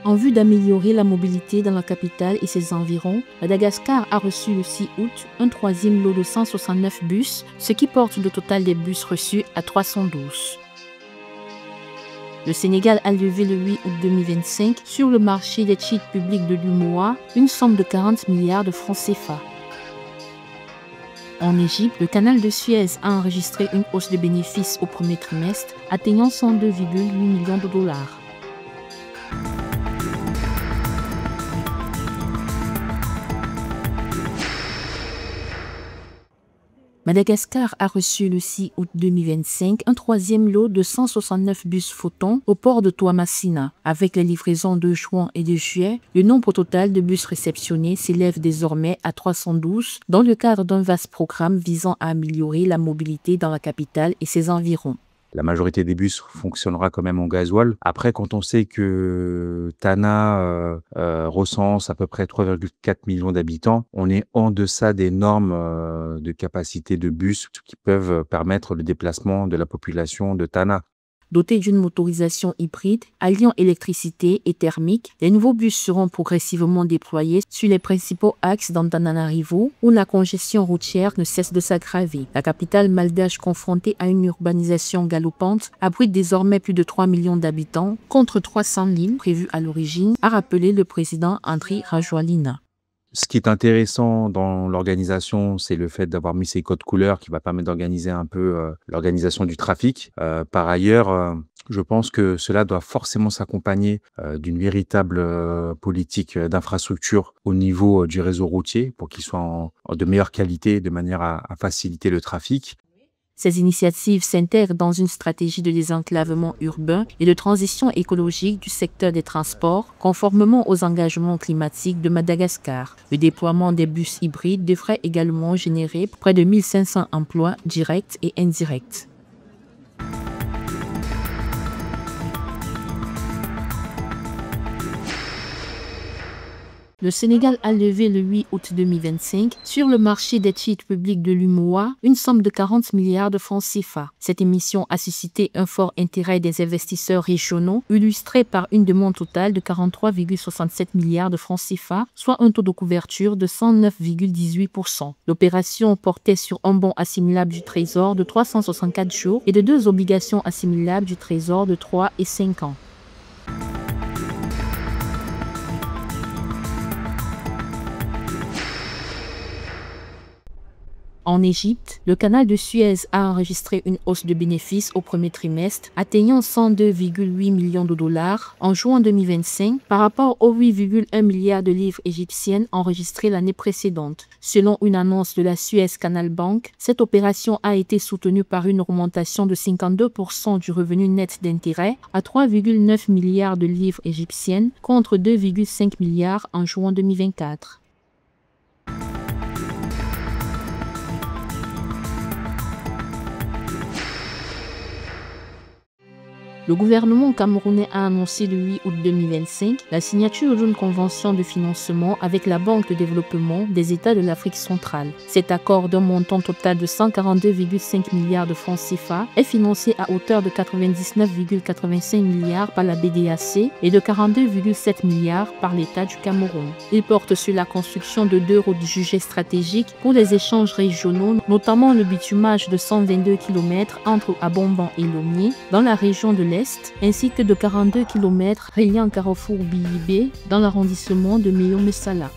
En vue d'améliorer la mobilité dans la capitale et ses environs, Madagascar a reçu le 6 août un troisième lot de 169 bus, ce qui porte le total des bus reçus à 312. Le Sénégal a levé le 8 août 2025 sur le marché des titres publics de l'UMOA une somme de 40 milliards de francs CFA. En Égypte, le canal de Suez a enregistré une hausse de bénéfices au premier trimestre, atteignant 102,8 millions de dollars. Madagascar a reçu le 6 août 2025 un troisième lot de 169 bus photons au port de Toamasina. Avec les livraisons de juin et de juillet, le nombre total de bus réceptionnés s'élève désormais à 312 dans le cadre d'un vaste programme visant à améliorer la mobilité dans la capitale et ses environs. La majorité des bus fonctionnera quand même en gasoil. Après, quand on sait que Tana recense à peu près 3,4 millions d'habitants, on est en deçà des normes de capacité de bus qui peuvent permettre le déplacement de la population de Tana. Dotés d'une motorisation hybride, alliant électricité et thermique, les nouveaux bus seront progressivement déployés sur les principaux axes d'Antananarivo, où la congestion routière ne cesse de s'aggraver. La capitale malgache, confrontée à une urbanisation galopante, abrite désormais plus de 3 millions d'habitants, contre 300 000 prévus à l'origine, a rappelé le président Andry Rajoelina. Ce qui est intéressant dans l'organisation, c'est le fait d'avoir mis ces codes couleurs qui va permettre d'organiser un peu l'organisation du trafic. Par ailleurs, je pense que cela doit forcément s'accompagner d'une véritable politique d'infrastructure au niveau du réseau routier pour qu'il soit de meilleure qualité de manière à faciliter le trafic. Ces initiatives s'intègrent dans une stratégie de désenclavement urbain et de transition écologique du secteur des transports, conformément aux engagements climatiques de Madagascar. Le déploiement des bus hybrides devrait également générer près de 1500 emplois directs et indirects. Le Sénégal a levé le 8 août 2025 sur le marché des titres publics de l'UMOA une somme de 40 milliards de francs CFA. Cette émission a suscité un fort intérêt des investisseurs régionaux, illustré par une demande totale de 43,67 milliards de francs CFA, soit un taux de couverture de 109,18%. L'opération portait sur un bon assimilable du Trésor de 364 jours et de 2 obligations assimilables du Trésor de 3 et 5 ans. En Égypte, le canal de Suez a enregistré une hausse de bénéfices au premier trimestre, atteignant 102,8 millions de dollars en juin 2025 par rapport aux 8,1 milliards de livres égyptiennes enregistrées l'année précédente. Selon une annonce de la Suez Canal Bank, cette opération a été soutenue par une augmentation de 52% du revenu net d'intérêt à 3,9 milliards de livres égyptiennes contre 2,5 milliards en juin 2024. Le gouvernement camerounais a annoncé le 8 août 2025 la signature d'une convention de financement avec la Banque de développement des États de l'Afrique centrale. Cet accord d'un montant total de 142,5 milliards de francs CFA est financé à hauteur de 99,85 milliards par la BDAC et de 42,7 milliards par l'État du Cameroun. Il porte sur la construction de 2 routes jugées stratégiques pour les échanges régionaux, notamment le bitumage de 122 km entre Abomban et Lomé dans la région de l'Est, ainsi que de 42 km reliant Carrefour Bilibé dans l'arrondissement de Meyo-Messala.